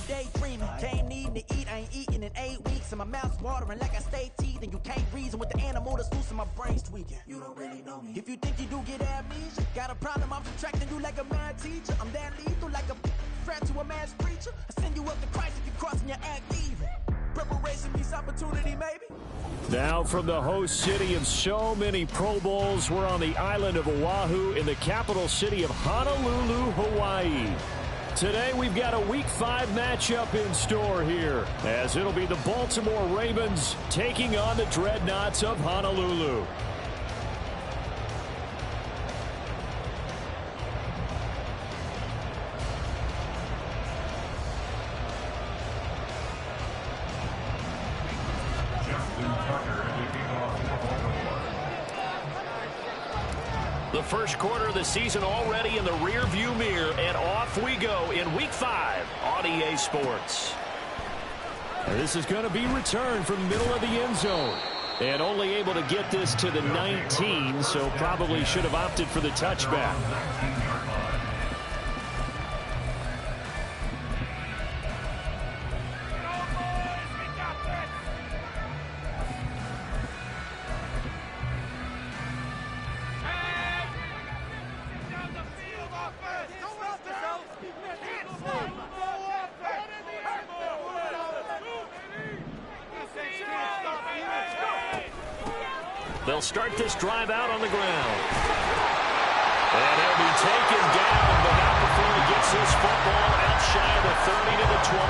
daydreaming. Came needing to eat, I ain't eating in 8 weeks. And my mouth's watering like I stay teeth. And you can't reason with the animal that's loose and my brain's tweaking. You don't really know me. If you think you do get amnesia, got a problem, I'm subtracting you like a mad teacher. I'm that lethal like a threat to a mass preacher. I send you up to Christ if you crossing your act even. Preparation meets opportunity, maybe. Now from the host city of so many Pro Bowls, we're on the island of Oahu in the capital city of Honolulu, Hawaii. Today we've got a Week 5 matchup in store here, as it'll be the Baltimore Ravens taking on the Dreadnoughts of Honolulu. The first quarter of the season already in the rearview mirror, and off we go in Week 5 on EA Sports. This is going to be returned from the middle of the end zone. And only able to get this to the 19, so probably should have opted for the touchback. They'll start this drive out on the ground. And he'll be taken down, but not before he gets his football out shy of the 30 to the 29.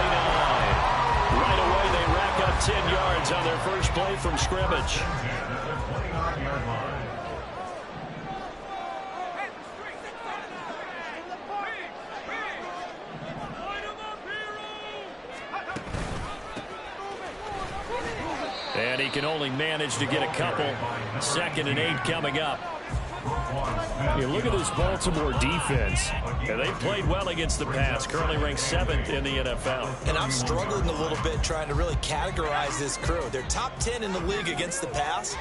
Right away, they rack up 10 yards on their first play from scrimmage. And he can only manage to get a couple. 2nd and 8 coming up. You look at this Baltimore defense. Yeah, they played well against the pass. Currently ranked 7th in the NFL. And I'm struggling a little bit trying to really categorize this crew. They're top 10 in the league against the pass,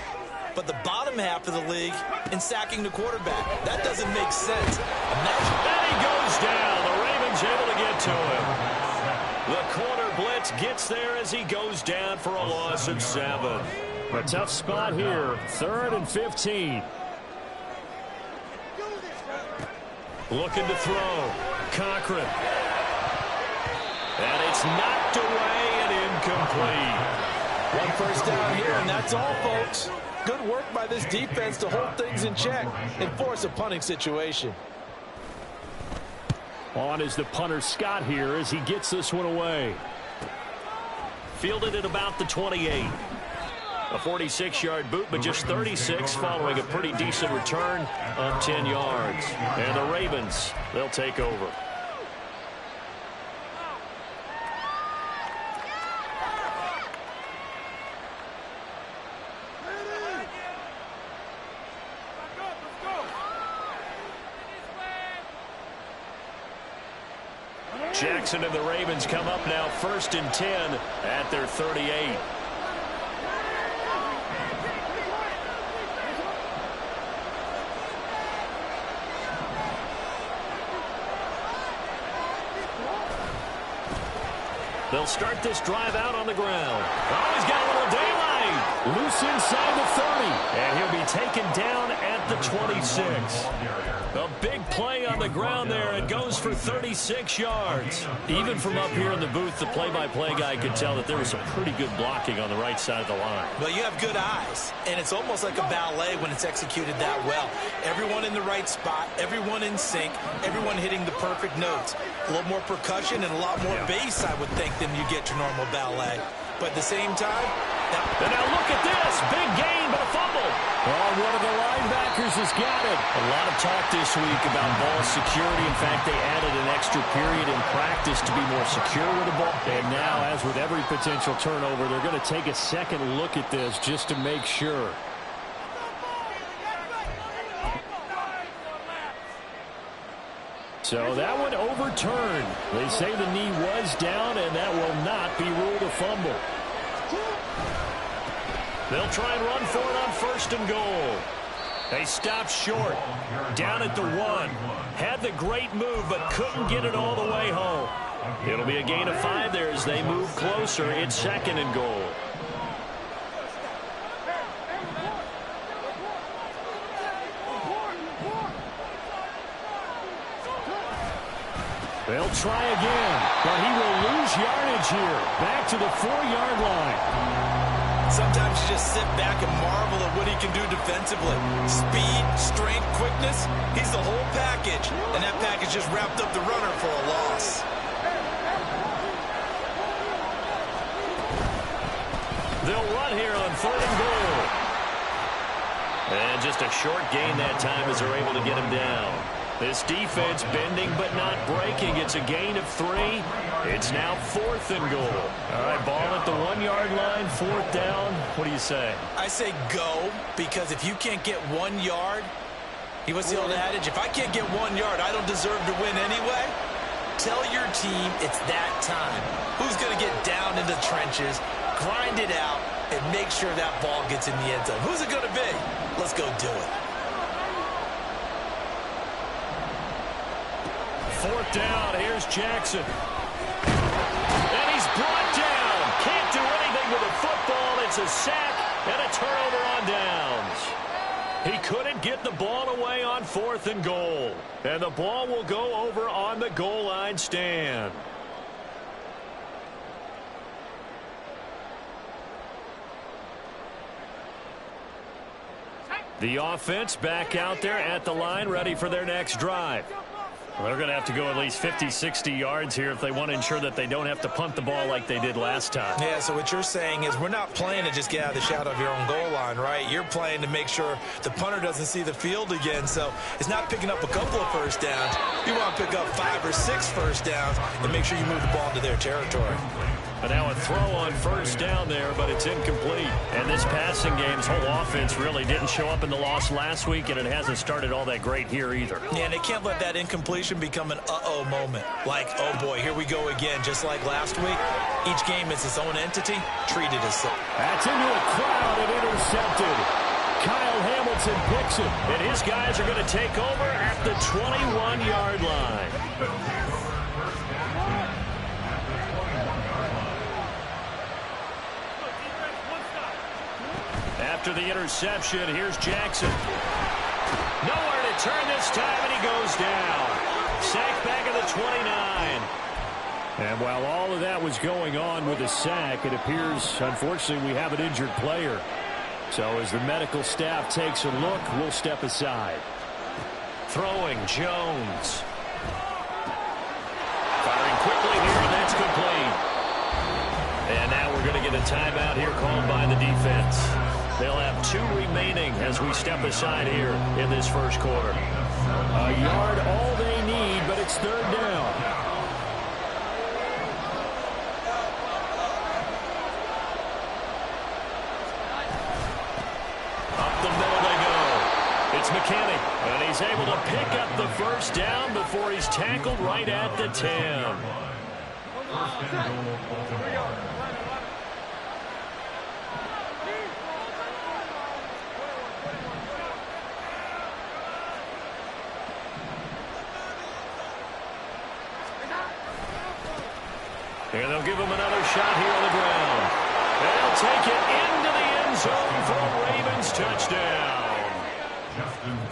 but the bottom half of the league in sacking the quarterback. That doesn't make sense. Imagine. And he goes down. The Ravens able to get to him. The corner blitz gets there as he goes down for a loss of 7. A tough spot here. 3rd and 15. Looking to throw. Cochran. And it's knocked away and incomplete. One first down here, and that's all, folks. Good work by this defense to hold things in check and force a punting situation. On is the punter Scott here as he gets this one away. Fielded at about the 28. A 46-yard boot, but just 36 following a pretty decent return of 10 yards. And the Ravens, they'll take over. Jackson and the Ravens come up now 1st and 10 at their 38. They'll start this drive out on the ground. Oh, he's got a little daylight. Loose inside the 30. And he'll be taken down at the 26. A big play on the ground there. It goes for 36 yards. Even from up here in the booth, the play-by-play guy could tell that there was some pretty good blocking on the right side of the line. Well, you have good eyes, and it's almost like a ballet when it's executed that well. Everyone in the right spot, everyone in sync, everyone hitting the perfect notes. A little more percussion and a lot more bass, I would think, than you get your normal ballet. But at the same time, and now look at this. Big gain, but a fumble. Oh, one of the linebackers has got it. A lot of talk this week about ball security. In fact, they added an extra period in practice to be more secure with the ball. And now, as with every potential turnover, they're going to take a second look at this just to make sure. So that one overturned. They say the knee was down, and that will not be ruled a fumble. They'll try and run for it on 1st and goal. They stopped short. Down at the 1. Had the great move, but couldn't get it all the way home. It'll be a gain of 5 there as they move closer. It's 2nd and goal. They'll try again, but he will lose yardage here. Back to the 4-yard line. Sometimes you just sit back and marvel at what he can do defensively. Speed, strength, quickness. He's the whole package, and that package just wrapped up the runner for a loss. They'll run here on 3rd and goal. And just a short gain that time as they're able to get him down. This defense bending but not breaking. It's a gain of 3. It's now 4th and goal. All right, ball at the 1-yard line, 4th down. What do you say? I say go, because if you can't get 1 yard, what's the old adage? If I can't get 1 yard, I don't deserve to win anyway. Tell your team it's that time. Who's going to get down in the trenches, grind it out, and make sure that ball gets in the end zone? Who's it going to be? Let's go do it. 4th down, here's Jackson. And he's brought down. Can't do anything with the football. It's a sack and a turnover on downs. He couldn't get the ball away on 4th and goal. And the ball will go over on the goal line stand. The offense back out there at the line, ready for their next drive. Well, they're going to have to go at least 50, 60 yards here if they want to ensure that they don't have to punt the ball like they did last time. Yeah, so what you're saying is we're not playing to just get out of the shadow of your own goal line, right? You're playing to make sure the punter doesn't see the field again. So it's not picking up a couple of first downs. You want to pick up 5 or 6 first downs and make sure you move the ball into their territory. But now a throw on 1st down there, but it's incomplete. And this passing game's whole offense really didn't show up in the loss last week, and it hasn't started all that great here either. Yeah, and they can't let that incompletion become an uh-oh moment. Like, oh boy, here we go again, just like last week. Each game is its own entity, treated as such. That's into a crowd and intercepted. Kyle Hamilton picks it, and his guys are going to take over at the 21-yard line. After the interception, here's Jackson. Nowhere to turn this time, and he goes down. Sack back at the 29. And while all of that was going on with the sack, it appears, unfortunately, we have an injured player. So as the medical staff takes a look, we'll step aside. Throwing, Jones. Firing quickly here, and that's complete. And now we're going to get a timeout here called by the defense. They'll have 2 remaining as we step aside here in this first quarter. A yard all they need, but it's 3rd down. Up the middle they go. It's McKinney, and he's able to pick up the 1st down before he's tackled right at the 10. And they'll give him another shot here on the ground. They'll take it into the end zone for a Ravens touchdown.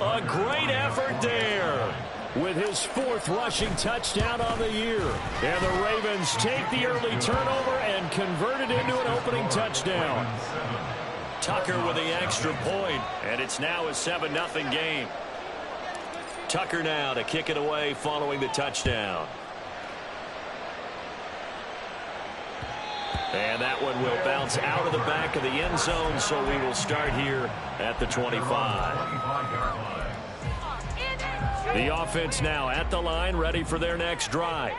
A great effort there with his 4th rushing touchdown on the year. And the Ravens take the early turnover and convert it into an opening touchdown. Tucker with the extra point, and it's now a 7-0 game. Tucker now to kick it away following the touchdown. And that one will bounce out of the back of the end zone, so we will start here at the 25. The offense now at the line, ready for their next drive.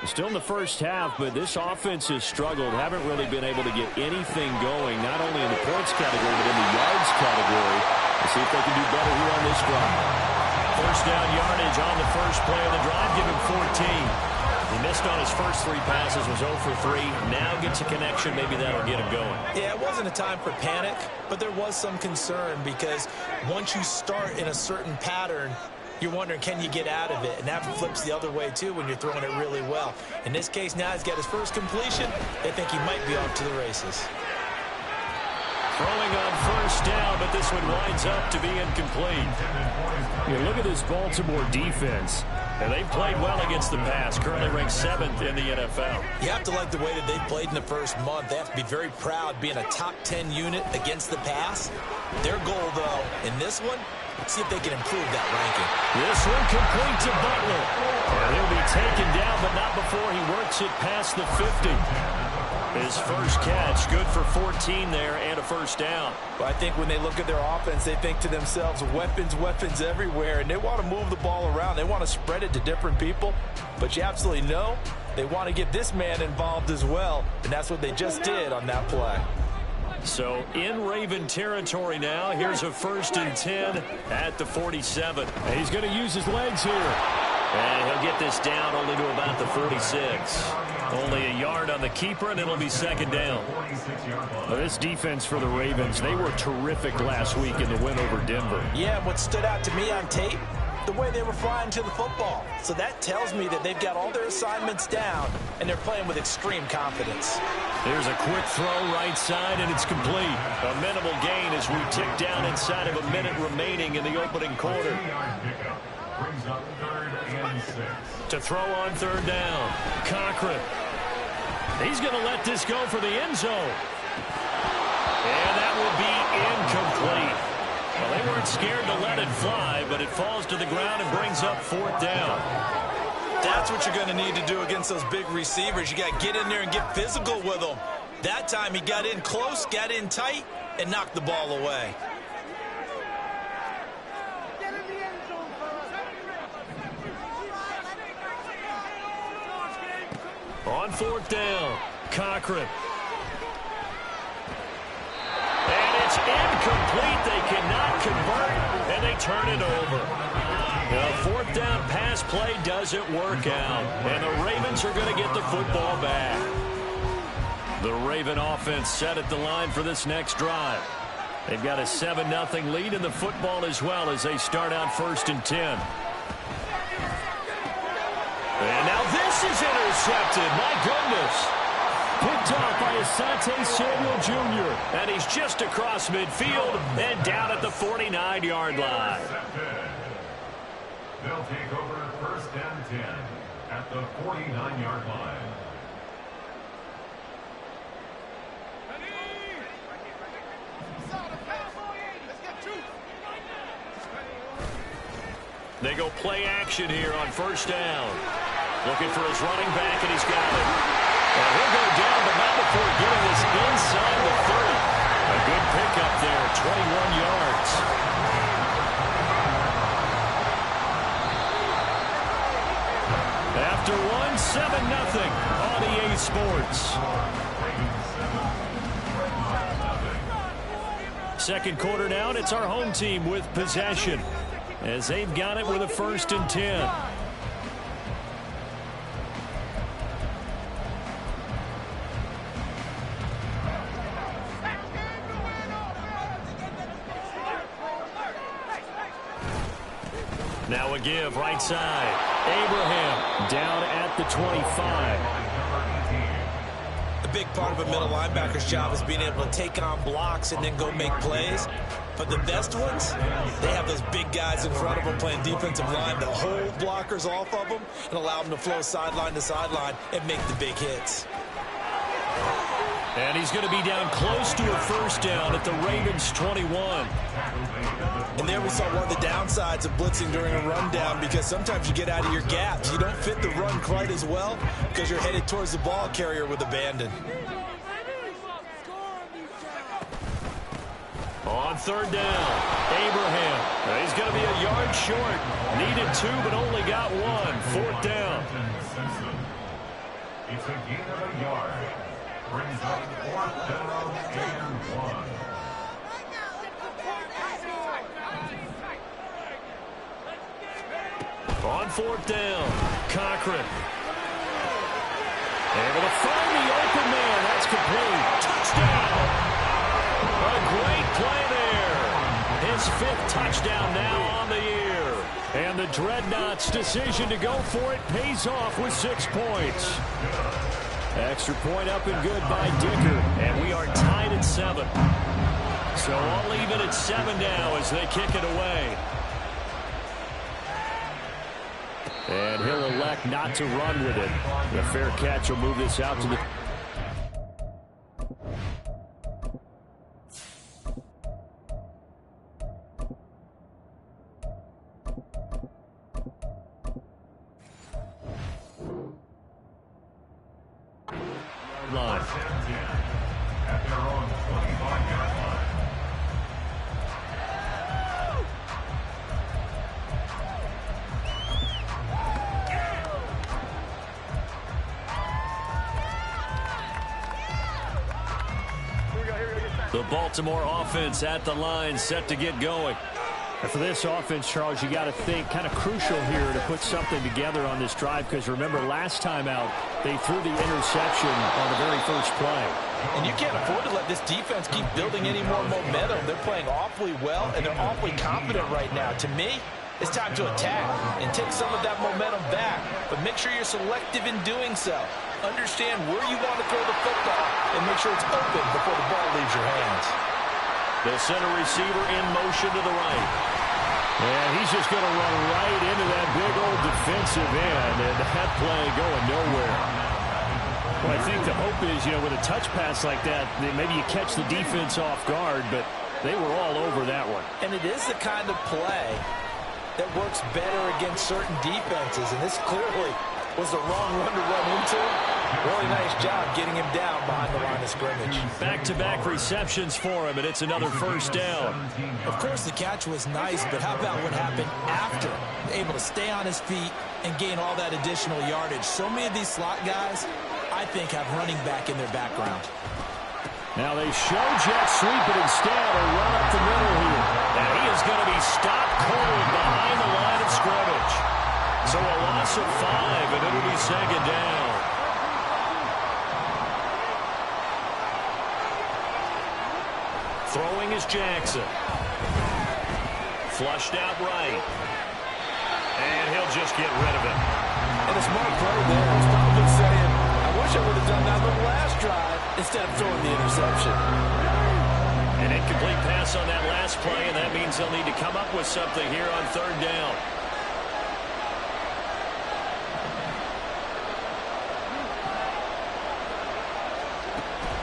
Still in the first half, but this offense has struggled. Haven't really been able to get anything going, not only in the points category, but in the yards category. Let's see if they can do better here on this drive. 1st down yardage on the first play of the drive, give him 14. He missed on his first 3 passes, was 0 for 3. Now gets a connection. Maybe that'll get him going. Yeah, it wasn't a time for panic, but there was some concern because once you start in a certain pattern, you're wondering, can you get out of it? And that flips the other way, too, when you're throwing it really well. In this case, now he's got his first completion. They think he might be off to the races. Throwing on first down, but this one winds up to be incomplete. You look at this Baltimore defense, and they've played well against the pass, currently ranked 7th in the NFL. You have to like the way that they've played in the first month. They have to be very proud being a top 10 unit against the pass. Their goal, though, in this one, see if they can improve that ranking. This one complete to Butler. And he'll be taken down, but not before he works it past the 50. His first catch, good for 14 there and a first down. But I think when they look at their offense, they think to themselves, weapons, weapons everywhere, and they want to move the ball around. They want to spread it to different people, but you absolutely know they want to get this man involved as well, and that's what they just did on that play. So in Raven territory now, here's a 1st and 10 at the 47. And he's going to use his legs here. And he'll get this down only to about the 46. Only a yard on the keeper, and it'll be 2nd down. Well, this defense for the Ravens, they were terrific last week in the win over Denver. Yeah, what stood out to me on tape, the way they were flying to the football. So that tells me that they've got all their assignments down, and they're playing with extreme confidence. There's a quick throw right side, and it's complete. A minimal gain as we tick down inside of a minute remaining in the opening quarter. To throw on 3rd down, Cochran. He's going to let this go for the end zone. And that will be incomplete. Well, they weren't scared to let it fly, but it falls to the ground and brings up 4th down. That's what you're going to need to do against those big receivers. You got to get in there and get physical with them. That time he got in close, got in tight, and knocked the ball away. On 4th down, Cochran. And it's incomplete. They cannot convert, and they turn it over. The 4th down pass play doesn't work out, and the Ravens are going to get the football back. The Raven offense set at the line for this next drive. They've got a 7-0 lead in the football as well as they start out 1st and 10. And now this is intercepted. My goodness. Picked off by Asante Samuel Jr. And he's just across midfield and down at the 49-yard line. They'll take over 1st and 10 at the 49-yard line. They go play action here on 1st down. Looking for his running back, and he's got it. And he'll go down, but not before getting this inside the 30. A good pickup there, 21 yards. After one, 7-0 on EA Sports. 2nd quarter now, and it's our home team with possession, as they've got it with a 1st and 10. Now a give right side. Abraham down at the 25. A big part of a middle linebacker's job is being able to take on blocks and then go make plays. But the best ones, they have those big guys in front of them playing defensive line that hold blockers off of them and allow them to flow sideline to sideline and make the big hits. And he's going to be down close to a 1st down at the Ravens 21. And there we saw one of the downsides of blitzing during a rundown, because sometimes you get out of your gaps. You don't fit the run quite as well because you're headed towards the ball carrier with abandon. On 3rd down, Abraham. He's going to be a yard short. Needed 2, but only got 1. 4th down. It's a gain of a yard. Brings up 4th down and 1. On 4th down, Cochran. Able to find the open man. That's complete. Touchdown. A great play there. His 5th touchdown now on the year. And the Dreadnoughts' decision to go for it pays off with 6 points. Extra point up and good by Dicker. And we are tied at 7. So all even at 7 now as they kick it away. And he'll elect not to run with it. The fair catch will move this out to the... line. At their own 25-yard line. The Baltimore offense at the line, set to get going. And for this offense, Charles, you got to think kind of crucial here to put something together on this drive, because remember last time out they threw the interception on the very first play. And you can't afford to let this defense keep building any more momentum. They're playing awfully well, and they're awfully confident right now. To me, it's time to attack and take some of that momentum back. But make sure you're selective in doing so. Understand where you want to throw the football and make sure it's open before the ball leaves your hands. The center receiver in motion to the right. And he's just going to run right into that big old defensive end, and that play going nowhere. Well, I think the hope is, with a touch pass like that, maybe you catch the defense off guard, but they were all over that one. And it is the kind of play that works better against certain defenses, and this clearly was the wrong one to run into. Really nice job getting him down behind the line of scrimmage. Back-to-back receptions for him, and it's another first down. Of course, the catch was nice, but how about what happened after? Able to stay on his feet and gain all that additional yardage. So many of these slot guys, I think, have running back in their background. Now they show jet sweep, but instead a run up the middle here. And he is going to be stopped cold behind the line of scrimmage. So a loss of 5, and it'll be second down. Throwing is Jackson. Flushed out right. And he'll just get rid of it. And a smart play there. He's probably saying, I wish I would have done that on the last drive instead of throwing the interception. An incomplete pass on that last play, and that means they'll need to come up with something here on third down.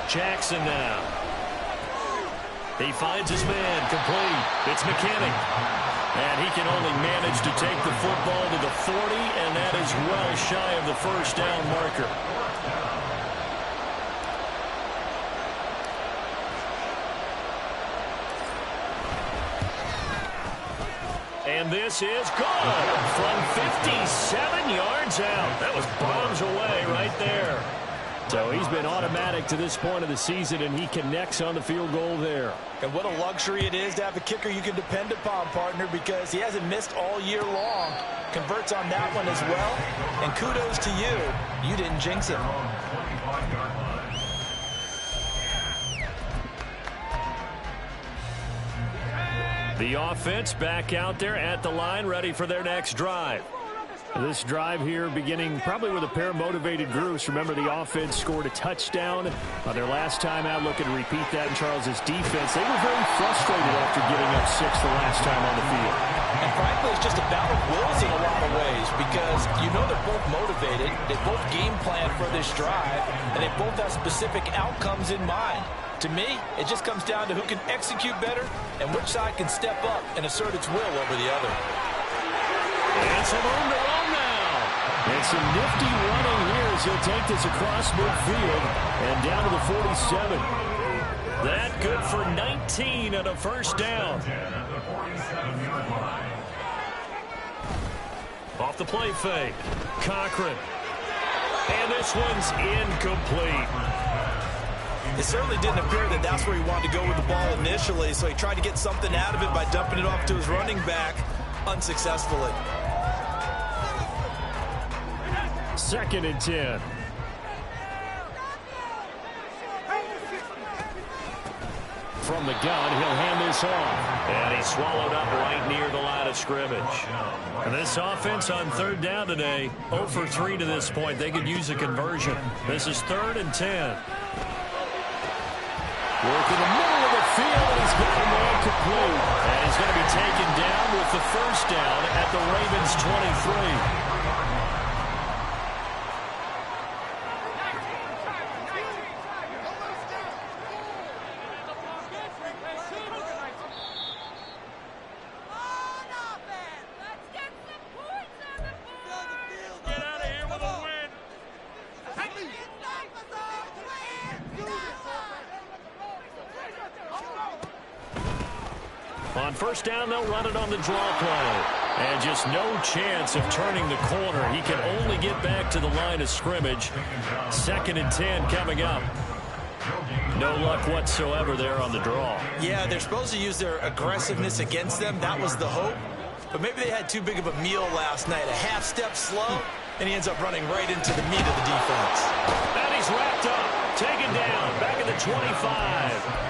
Jackson now. He finds his man, complete. It's McKinney. And he can only manage to take the football to the 40, and that is well shy of the first down marker. And this is good from 57 yards out. That was bombs away right there. So he's been automatic to this point of the season, and he connects on the field goal there. And what a luxury it is to have a kicker you can depend upon, partner, because he hasn't missed all year long. Converts on that one as well. And kudos to you. You didn't jinx him. The offense back out there at the line, ready for their next drive. This drive here beginning probably with a pair of motivated groups. Remember, the offense scored a touchdown their last time out. Looking to repeat that in Charles's defense. They were very frustrated after giving up 6 the last time on the field. And frankly, it's just a battle of wills in a lot of ways, because they're both motivated. They both game plan for this drive, and they both have specific outcomes in mind. To me, it just comes down to who can execute better and which side can step up and assert its will over the other. And some room to run now. And some nifty running here as he'll take this across midfield and down to the 47. That good for 19 and a first down. Off the play fake. Cochran. And this one's incomplete. It certainly didn't appear that that's where he wanted to go with the ball initially, so he tried to get something out of it by dumping it off to his running back unsuccessfully. 2nd and 10. From the gun, he'll hand this off. And he's swallowed up right near the line of scrimmage. And this offense on third down today, 0 for 3 to this point. They could use a conversion. This is 3rd and 10. Work in the middle of the field, and he's got a man complete. And he's going to be taken down with the first down at the Ravens' 23. On first down, they'll run it on the draw play. And just no chance of turning the corner. He can only get back to the line of scrimmage. 2nd and 10 coming up. No luck whatsoever there on the draw. Yeah, they're supposed to use their aggressiveness against them. That was the hope. But maybe they had too big of a meal last night. A half step slow, and he ends up running right into the meat of the defense. And he's wrapped up. Taken down. Back at the 25.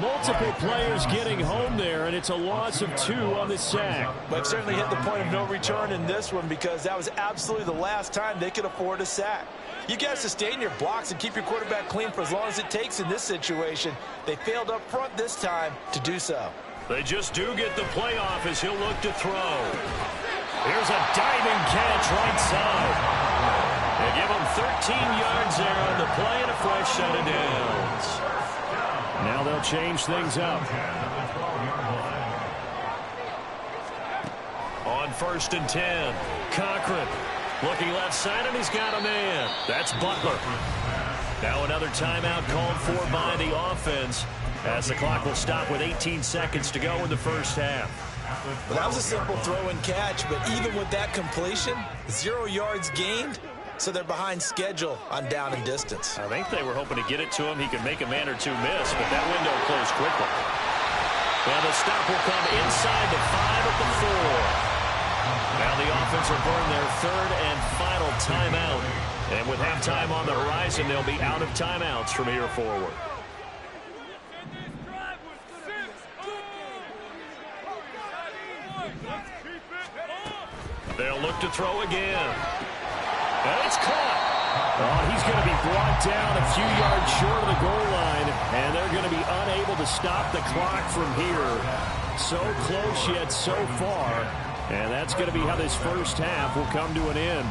Multiple players getting home there, and it's a loss of 2 on the sack. But certainly hit the point of no return in this one because that was absolutely the last time they could afford a sack. You got to sustain your blocks and keep your quarterback clean for as long as it takes in this situation. They failed up front this time to do so. They just do get the play off as he'll look to throw. Here's a diving catch right side. They give him 13 yards there on the play and a fresh set of downs. Now they'll change things up. On 1st and 10, Cochran looking left side, and he's got a man. That's Butler. Now another timeout called for by the offense as the clock will stop with 18 seconds to go in the first half. Well, that was a simple throw and catch, but even with that completion, 0 yards gained. So they're behind schedule on down and distance. I think they were hoping to get it to him. He could make a man or two miss, but that window closed quickly. And the stop will come inside the 5 at the 4. Now the offense will burn their 3rd and final timeout. And with halftime on the horizon, they'll be out of timeouts from here forward. They'll look to throw again. And it's caught. Oh, he's going to be brought down a few yards short of the goal line, and they're going to be unable to stop the clock from here. So close yet so far, and that's going to be how this first half will come to an end.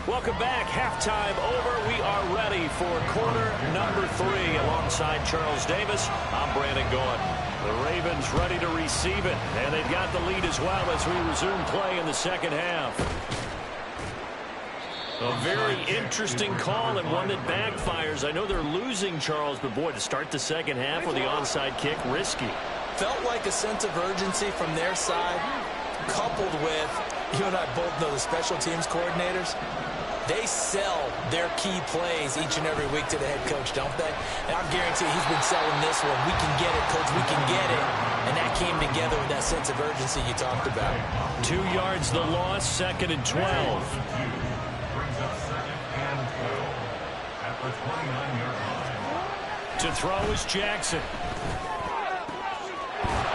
Welcome back. Halftime over. We are ready for quarter number 3 alongside Charles Davis. I'm Brandon Gaudin. The Ravens ready to receive it, and they've got the lead as well as we resume play in the second half. A very interesting call and one that backfires. I know they're losing, Charles, but boy, to start the second half with the onside kick, risky. Felt like a sense of urgency from their side, coupled with, you and I both know the special teams coordinators. They sell their key plays each and every week to the head coach, don't they? And I guarantee he's been selling this one. We can get it, coach. We can get it. And that came together with that sense of urgency you talked about. 2 yards the loss, 2nd and 12. To throw is Jackson.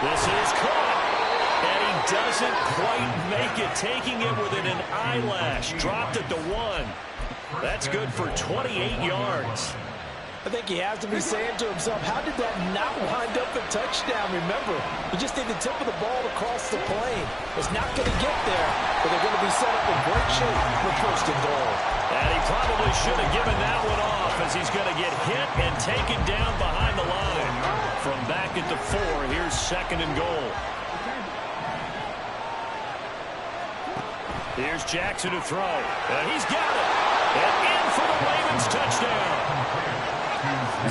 This is caught. And he doesn't quite make it, taking it within an eyelash. Dropped at the 1. That's good for 28 yards. I think he has to be saying to himself, how did that not wind up a touchdown? Remember, you just need the tip of the ball to cross the plane. It's not going to get there, but they're going to be set up in great shape for 1st and goal. And he probably should have given that one off as he's going to get hit and taken down behind the line. From back at the 4, here's 2nd and goal. Here's Jackson to throw. And he's got it. And in for the Ravens touchdown.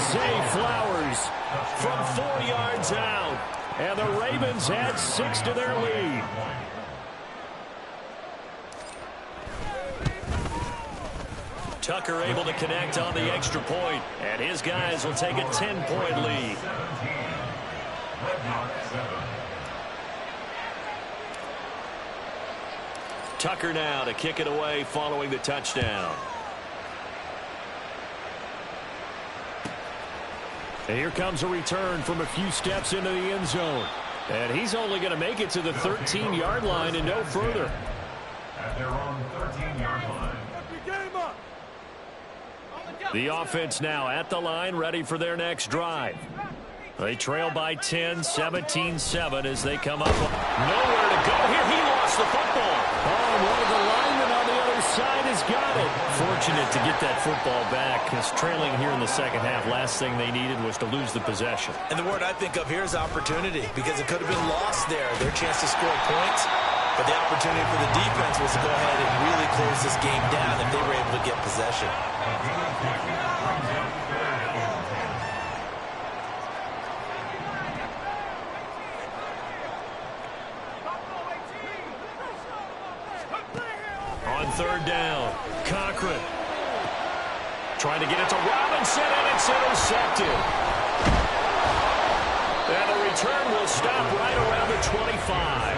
Zay Flowers from 4 yards out. And the Ravens add 6 to their lead. Tucker able to connect on the extra point. And his guys will take a 10-point lead. Tucker now to kick it away following the touchdown. And here comes a return from a few steps into the end zone. And he's only going to make it to the 13-yard line and no further. At their own 13-yard line. The offense now at the line, ready for their next drive. They trail by 10, 17-7 as they come up. Nowhere to go here. He lost the football. Oh, one of the linemen on the other side has got it. Fortunate to get that football back, because trailing here in the second half, last thing they needed was to lose the possession. And the word I think of here is opportunity, because it could have been lost there, their chance to score points. But the opportunity for the defense was to go ahead and really close this game down if they were able to get possession. On third down, Cochran trying to get it to Robinson, and it's intercepted. And the return will stop right around the 25.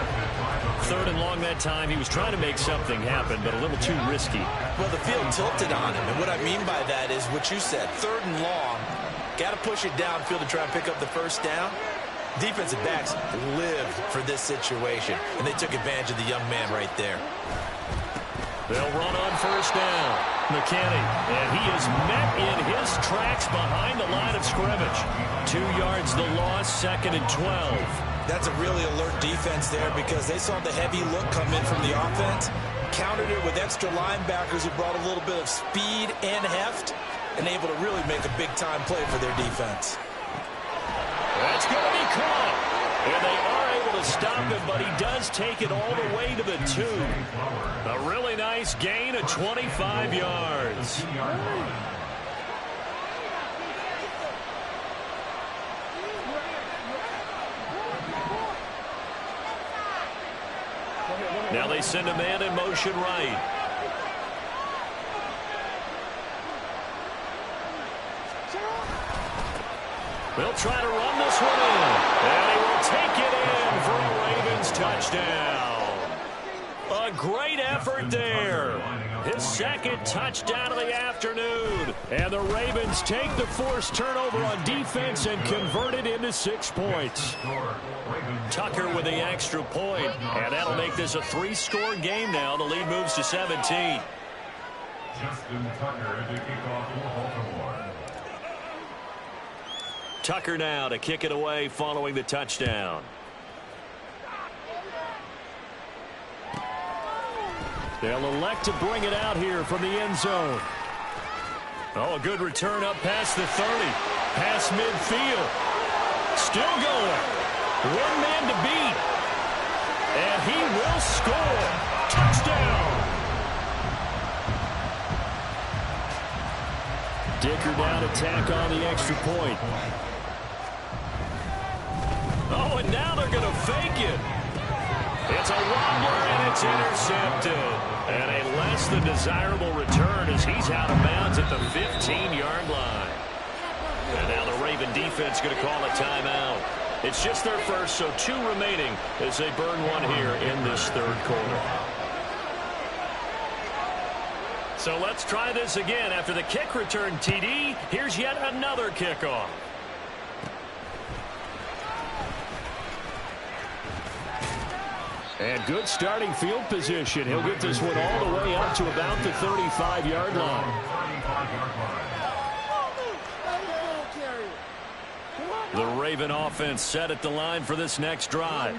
Third and long that time. He was trying to make something happen, but a little too risky. Well, the field tilted on him, and what I mean by that is what you said. Third and long, got to push it downfield to try and pick up the first down. Defensive backs lived for this situation, and they took advantage of the young man right there. They'll run on first down. McKinney, and he is met in his tracks behind the line of scrimmage. 2 yards the loss, second and 12. That's a really alert defense there, because they saw the heavy look come in from the offense, countered it with extra linebackers who brought a little bit of speed and heft, and able to really make a big-time play for their defense. That's going to be caught. And they are able to stop him, but he does take it all the way to the 2. A really nice gain of 25 yards. Now they send a man in motion right. They'll try to run this one in. And he will take it in for a Ravens touchdown. A great effort there. His second touchdown of the afternoon. And the Ravens take the forced turnover on defense and convert it into 6 points. Tucker with the extra point, and that'll make this a 3-score game now. The lead moves to 17. Justin Tucker to kick off for Baltimore. Tucker now to kick it away following the touchdown. They'll elect to bring it out here from the end zone. Oh, a good return up past the 30. Past midfield. Still going. One man to beat. And he will score. Touchdown. Dicker down to tack on the extra point. Oh, and now they're going to fake it. It's a wobbler, and it's intercepted. And a less than desirable return as he's out of bounds at the 15-yard line. And now the Raven defense going to call a timeout. It's just their first, so 2 remaining as they burn one here in this third quarter. So let's try this again. After the kick return TD, here's yet another kickoff. And good starting field position. He'll get this one all the way up to about the 35-yard line. The Raven offense set at the line for this next drive.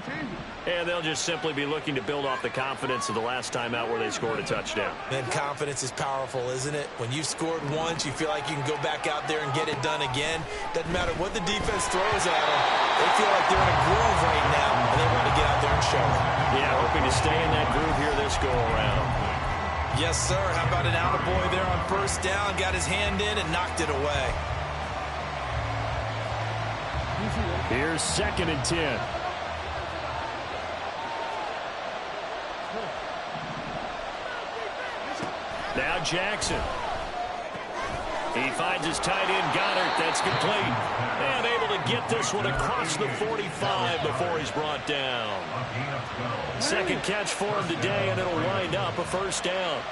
And they'll just simply be looking to build off the confidence of the last time out where they scored a touchdown. And confidence is powerful, isn't it? When you've scored once, you feel like you can go back out there and get it done again. Doesn't matter what the defense throws at them. They feel like they're in a groove right now, and they want to get out there and show it. Yeah, hoping to stay in that groove here this go-around. Yes, sir. How about an attaboy there on first down? Got his hand in and knocked it away. Here's 2nd and 10. Now Jackson. He finds his tight end, Goddard. That's complete. And able to get this one across the 45 before he's brought down. Second catch for him today, and it'll wind up a first down.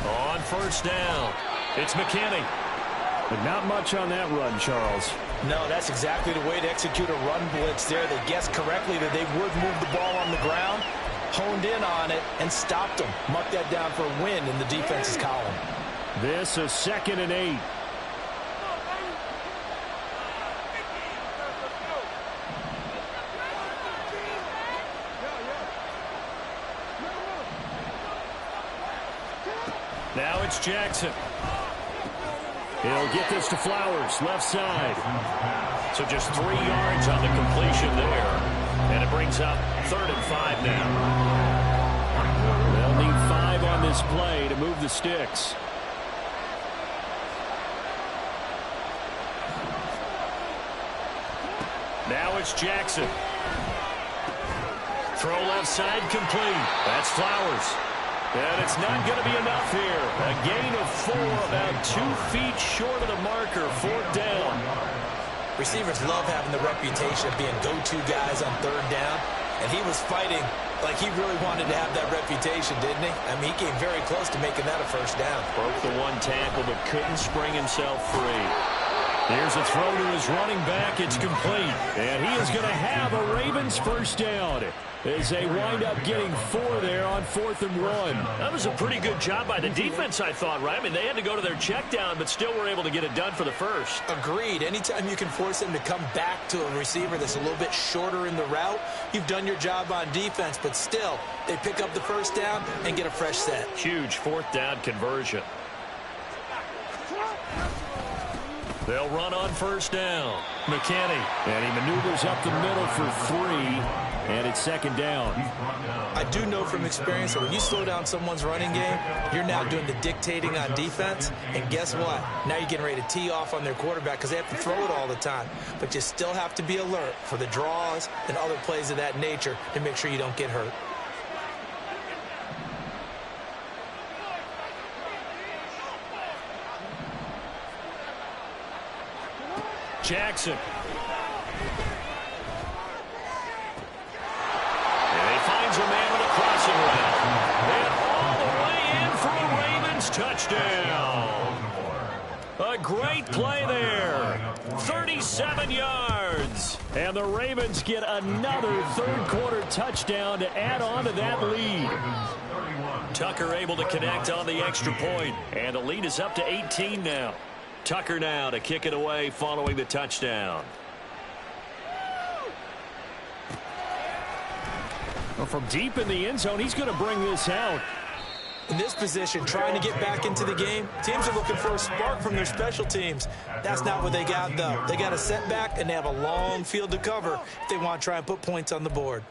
On first down, it's McKinney. But not much on that run, Charles. No, that's exactly the way to execute a run blitz there. They guessed correctly that they would move the ball on the ground, honed in on it, and stopped them. Mark that down for a win in the defense's column. This is 2nd and 8. Now it's Jackson. He'll get this to Flowers, left side. So just 3 yards on the completion there. And it brings up 3rd and 5 now. They'll need 5 on this play to move the sticks. Now it's Jackson. Throw left side complete. That's Flowers. And it's not going to be enough here. A gain of 4, about 2 feet short of the marker. 4th down. Receivers love having the reputation of being go-to guys on 3rd down. And he was fighting like he really wanted to have that reputation, didn't he? I mean, he came very close to making that a first down. Broke the 1 tackle, but couldn't spring himself free. Here's a throw to his running back. It's complete. And he is going to have a Ravens first down as they wind up getting 4 there on 4th and 1. That was a pretty good job by the defense, I thought, right? I mean, they had to go to their check down, but still were able to get it done for the first. Agreed. Anytime you can force him to come back to a receiver that's a little bit shorter in the route, you've done your job on defense, but still, they pick up the first down and get a fresh set. Huge 4th down conversion. They'll run on first down. McKinney. And he maneuvers up the middle for 3, and it's 2nd down. I do know from experience that when you slow down someone's running game, you're now doing the dictating on defense, and guess what? Now you're getting ready to tee off on their quarterback because they have to throw it all the time. But you still have to be alert for the draws and other plays of that nature to make sure you don't get hurt. Jackson. And he finds a man with a crossing route. And all the way in for a Ravens touchdown. A great play there. 37 yards. And the Ravens get another 3rd quarter touchdown to add on to that lead. Tucker able to connect on the extra point. And the lead is up to 18 now. Tucker now to kick it away following the touchdown. Well, from deep in the end zone, he's going to bring this out. In this position, trying to get back into the game, teams are looking for a spark from their special teams. That's not what they got, though. They got a setback, and they have a long field to cover if they want to try and put points on the board.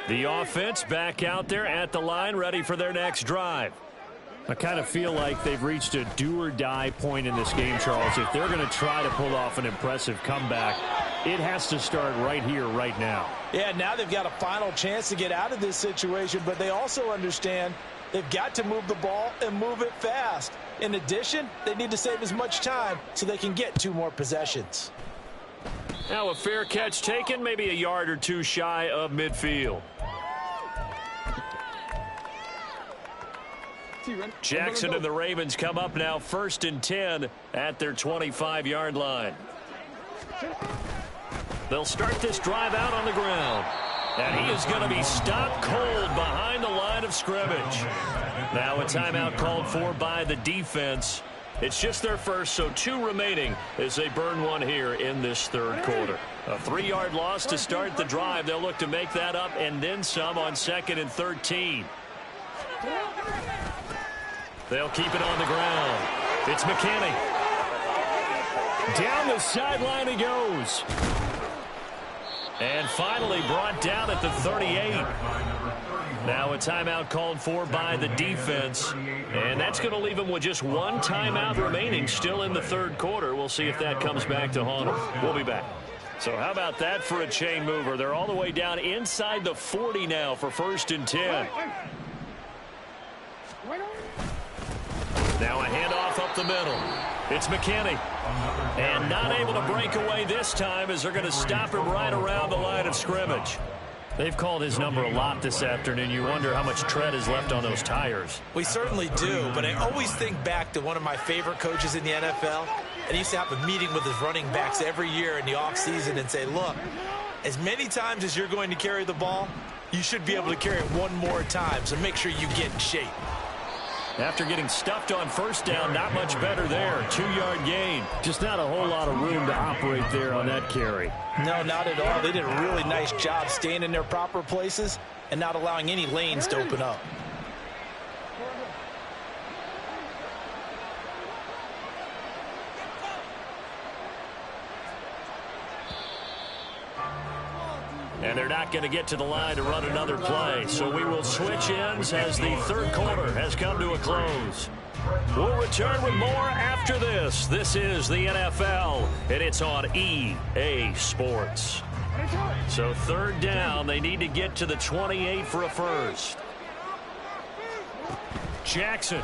The offense back out there at the line, ready for their next drive. I kind of feel like they've reached a do-or-die point in this game, Charles. If they're going to try to pull off an impressive comeback, it has to start right here, right now. Yeah, now they've got a final chance to get out of this situation, but they also understand they've got to move the ball and move it fast. In addition, they need to save as much time so they can get 2 more possessions. Now a fair catch taken, maybe a yard or 2 shy of midfield. Jackson and the Ravens come up now 1st and 10 at their 25-yard line. They'll start this drive out on the ground. And he is going to be stopped cold behind the line of scrimmage. Now a timeout called for by the defense. It's just their first, so 2 remaining as they burn 1 here in this 3rd quarter. A 3-yard loss to start the drive. They'll look to make that up and then some on 2nd and 13. They'll keep it on the ground. It's McKinney. Down the sideline he goes. And finally brought down at the 38. Now a timeout called for by the defense. And that's going to leave them with just 1 timeout remaining still in the 3rd quarter. We'll see if that comes back to haunt them. We'll be back. So how about that for a chain mover? They're all the way down inside the 40 now for 1st and 10. Now a handoff up the middle. It's McKinney. And not able to break away this time as they're going to stop him right around the line of scrimmage. They've called his number a lot this afternoon. You wonder how much tread is left on those tires. We certainly do, but I always think back to one of my favorite coaches in the NFL. And he used to have a meeting with his running backs every year in the offseason and say, look, as many times as you're going to carry the ball, you should be able to carry it one more time, so make sure you get in shape. After getting stuffed on 1st down, not much better there. 2-yard gain. Just not a whole lot of room to operate there on that carry. No, not at all. They did a really nice job staying in their proper places and not allowing any lanes to open up. And they're not going to get to the line to run another play. So we will switch ends as the 3rd quarter has come to a close. We'll return with more after this. This is the NFL, and it's on EA Sports. So 3rd down, they need to get to the 28 for a first. Jackson.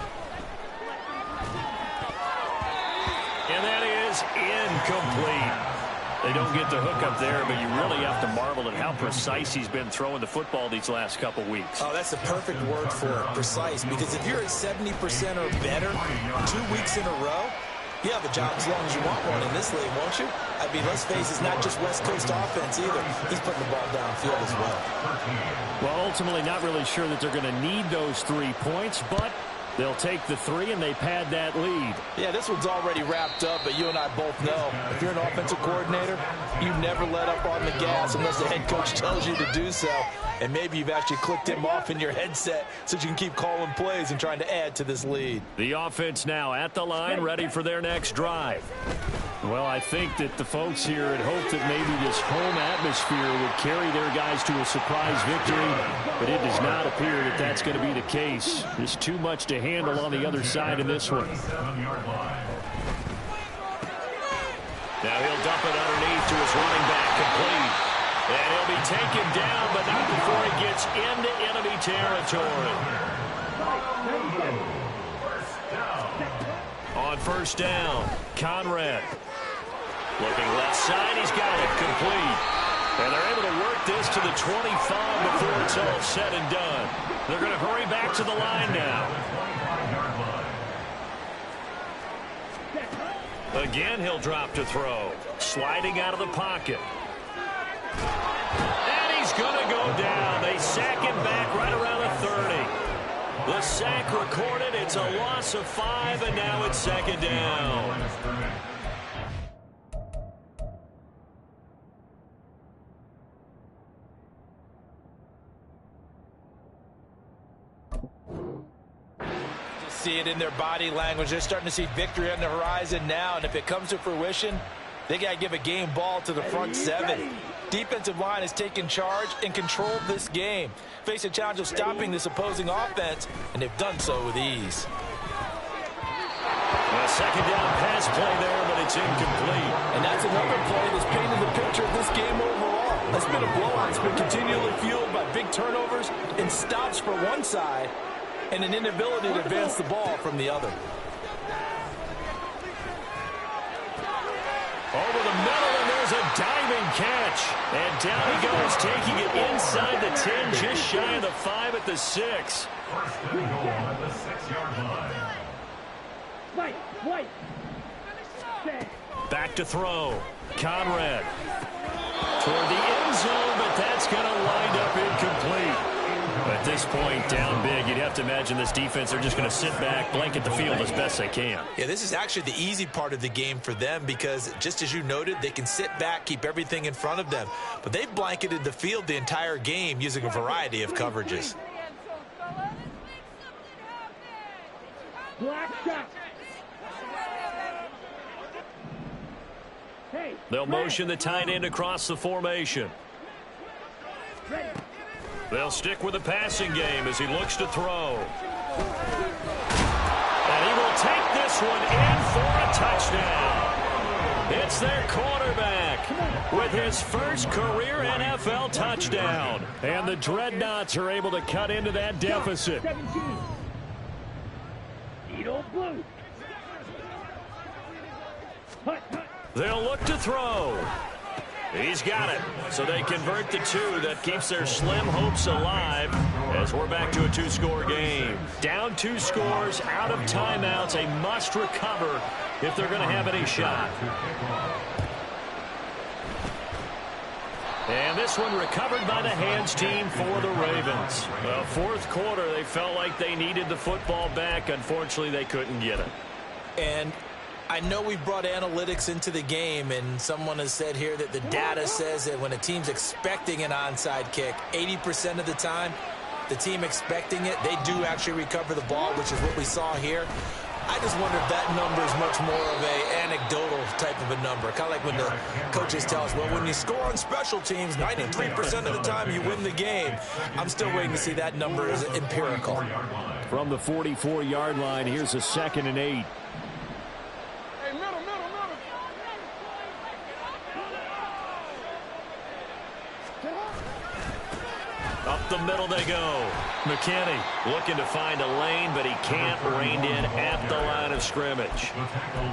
And that is incomplete. They don't get the hook up there, but you really have to marvel at how precise he's been throwing the football these last couple weeks. Oh, that's the perfect word for it, precise, because if you're at 70% or better 2 weeks in a row, you have a job as long as you want one in this league, won't you? I mean, let's face it, it's not just West Coast offense either. He's putting the ball downfield as well. Well, ultimately not really sure that they're going to need those 3 points, but they'll take the 3 and they pad that lead. Yeah, this one's already wrapped up, but you and I both know if you're an offensive coordinator, you never let up on the gas unless the head coach tells you to do so. And maybe you've actually clicked him off in your headset so you can keep calling plays and trying to add to this lead. The offense now at the line, ready for their next drive. Well, I think that the folks here had hoped that maybe this home atmosphere would carry their guys to a surprise victory, but it does not appear that that's going to be the case. There's too much to handle on the other side in this one. Now he'll dump it underneath to his running back, complete. And he'll be taken down, but not before he gets into enemy territory. On 1st down, Conrad. Looking left side, he's got it, complete. And they're able to work this to the 25 before it's all said and done. They're going to hurry back to the line now. Again, he'll drop to throw. Sliding out of the pocket. And he's going to go down. They sack him back right around the 30. The sack recorded. It's a loss of 5, and now it's 2nd down. See it in their body language. They're starting to see victory on the horizon now, and if it comes to fruition, they got to give a game ball to the front 7. Defensive line has taken charge and controlled this game. Face a challenge of stopping this opposing offense, and they've done so with ease. A 2nd down pass play there, but it's incomplete. And that's another play that's painted the picture of this game overall. It's been a blowout. It's been continually fueled by big turnovers and stops for one side, and an inability to advance the ball from the other. Over the middle, and there's a diving catch. And down he goes, taking it inside the 10, just shy of the 5 at the 6. At the 6-yard line. Back to throw. Conrad. Toward the end zone, but that's going to wind up incomplete. At this point, down big, you'd have to imagine this defense are just going to sit back, blanket the field as best they can. Yeah, this is actually the easy part of the game for them because, just as you noted, they can sit back, keep everything in front of them. But they've blanketed the field the entire game using a variety of coverages. They'll motion the tight end across the formation. They'll stick with the passing game as he looks to throw. And he will take this one in for a touchdown. It's their quarterback with his first career NFL touchdown. And the Dreadnoughts are able to cut into that deficit. They'll look to throw. He's got it. So they convert the two. That keeps their slim hopes alive as we're back to a two-score game. Down 2 scores, out of timeouts, a must recover if they're going to have any shot. And this one recovered by the hands team for the Ravens. Well, fourth quarter, they felt like they needed the football back. Unfortunately, they couldn't get it. And I know we brought analytics into the game, and someone has said here that the data says that when a team's expecting an onside kick, 80% of the time, the team expecting it, they do actually recover the ball, which is what we saw here. I just wonder if that number is much more of an anecdotal type of a number. Kind of like when the coaches tell us, well, when you score on special teams, 93% of the time you win the game. I'm still waiting to see that number as empirical. From the 44-yard line, here's a 2nd and 8. Up the middle they go. McKinney looking to find a lane, but he can't. Reined in at the line of scrimmage.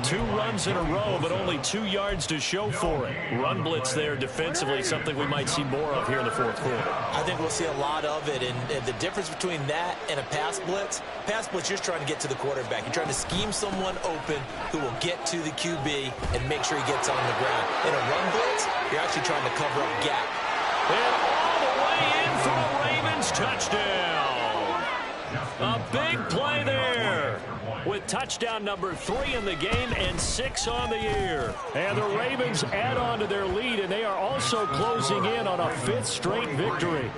2 runs in a row, but only 2 yards to show for it. Run blitz there defensively, something we might see more of here in the fourth quarter. I think we'll see a lot of it, and the difference between that and a pass blitz, you're just trying to get to the quarterback. You're trying to scheme someone open who will get to the QB and make sure he gets on the ground. In a run blitz, you're actually trying to cover up gap. And all the way in for a Ravens touchdown. A big play there with touchdown number 3 in the game and 6 on the year. And the Ravens add on to their lead, and they are also closing in on a 5th straight victory.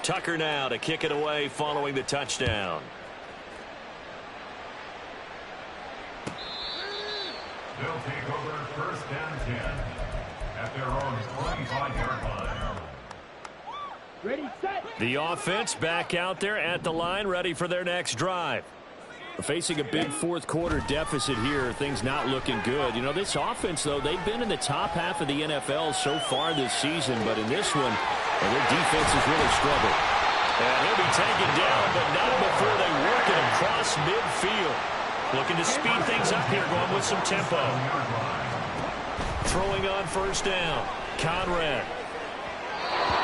Tucker now to kick it away following the touchdown. They'll take over 1st and 10 at their own 25-yard line. Ready, set. The offense back out there at the line, ready for their next drive. Facing a big fourth quarter deficit here, things not looking good. You know, this offense, though, they've been in the top half of the NFL so far this season, but in this one, their defense has really struggled. And he'll be taken down, but not before they work it across midfield. Looking to speed things up here, going with some tempo. Throwing on 1st down. Conrad.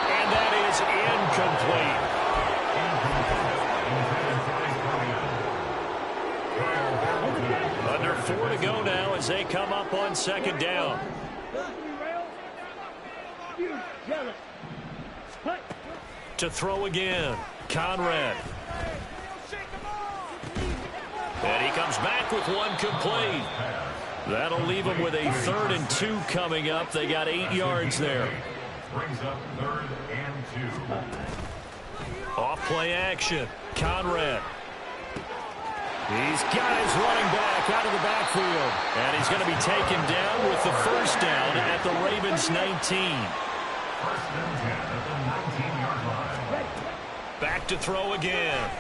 And that is incomplete. Under 4 to go now as they come up on 2nd down. To throw again. Conrad. And he comes back with one complete. That'll leave them with a 3rd and 2 coming up. They got 8 yards there. Brings up 3rd and 2. Off play action. Conrad. He's got his running back out of the backfield. And he's going to be taken down with the 1st down at the Ravens 19. 1st and 10 at the 19-yard line. Back to throw again.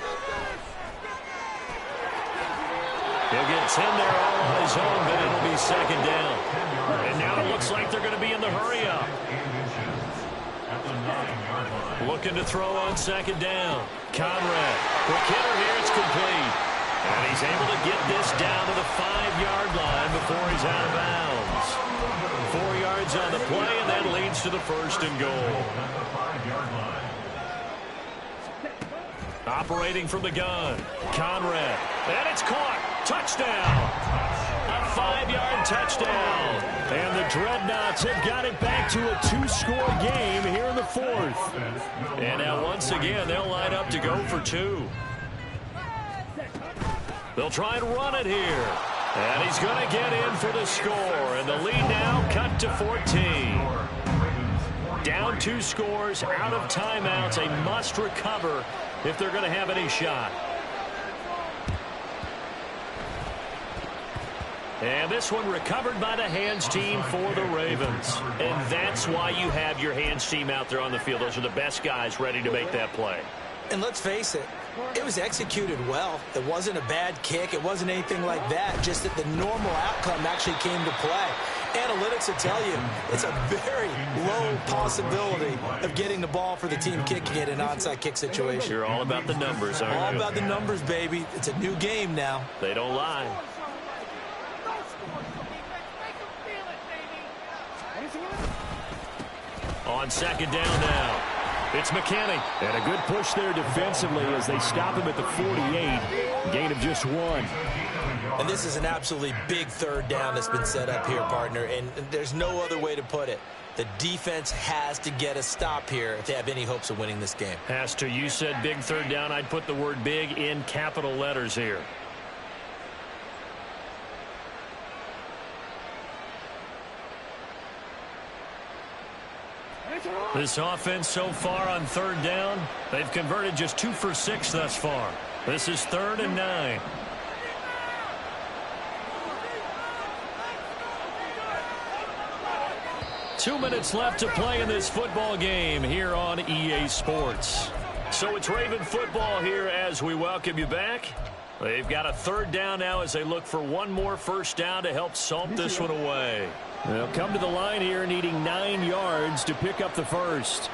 He'll get 10 there all on his own, but it'll be 2nd down. And now it looks like they're going to be in the hurry-up. Looking to throw on 2nd down. Conrad. Quick hitter here. It's complete. And he's able to get this down to the 5-yard line before he's out of bounds. 4 yards on the play, and that leads to the 1st and goal. Operating from the gun. Conrad. And it's caught. Touchdown. A 5-yard touchdown. And the Dreadnoughts have got it back to a 2-score game here in the 4th. And now once again, they'll line up to go for 2. They'll try and run it here. And he's going to get in for the score. And the lead now cut to 14. Down 2 scores, out of timeouts, a must recover if they're going to have any shot. And this one recovered by the hands team for the Ravens. And that's why you have your hands team out there on the field. Those are the best guys ready to make that play. And let's face it, it was executed well. It wasn't a bad kick. It wasn't anything like that. Just that the normal outcome actually came to play. Analytics will tell you it's a very low possibility of getting the ball for the team kicking it in an onside kick situation. You're all about the numbers, aren't you? All about the numbers, baby. It's a new game now. They don't lie. On second down now, it's McKinney. And a good push there defensively as they stop him at the 48. Gain of just 1. And this is an absolutely big third down that's been set up here, partner, and there's no other way to put it. The defense has to get a stop here if they have any hopes of winning this game. Has to. You said big third down. I'd put the word big in capital letters here. This offense so far on third down, they've converted just 2 for 6 thus far. This is 3rd and 9. Two minutes left to play in this football game here on EA Sports. So it's Raven football here as we welcome you back. They've got a third down now as they look for one more first down to help salt this one away. They'll come to the line here needing 9 yards to pick up the first.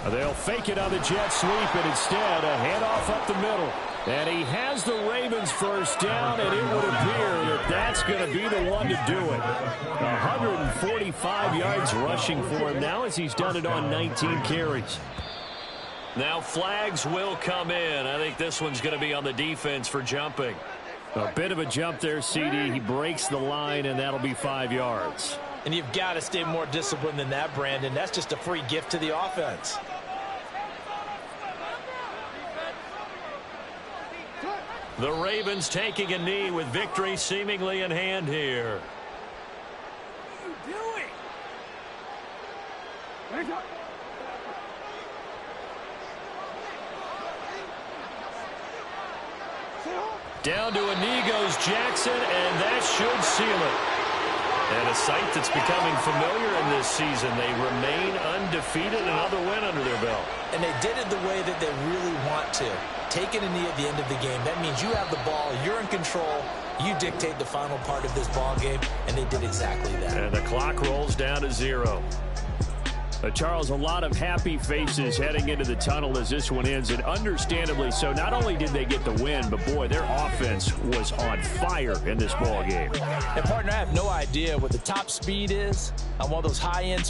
They'll fake it on the jet sweep, and instead a handoff up the middle. And he has the Ravens first down, and it would appear that that's going to be the one to do it. 145 yards rushing for him now as he's done it on 19 carries. Now flags will come in. I think this one's going to be on the defense for jumping. A bit of a jump there, CD. He breaks the line, and that'll be 5 yards. And you've got to stay more disciplined than that, Brandon. That's just a free gift to the offense. The Ravens taking a knee with victory seemingly in hand here. Down to a knee goes Jackson, and that should seal it. And a sight that's becoming familiar in this season. They remain undefeated, another win under their belt. And they did it the way that they really want to. Taking a knee at the end of the game, that means you have the ball, you're in control, you dictate the final part of this ball game, and they did exactly that. And the clock rolls down to 0. Charles, a lot of happy faces heading into the tunnel as this one ends, and understandably so. Not only did they get the win, but boy, their offense was on fire in this ball game. And partner, I have no idea what the top speed is on one of those high-end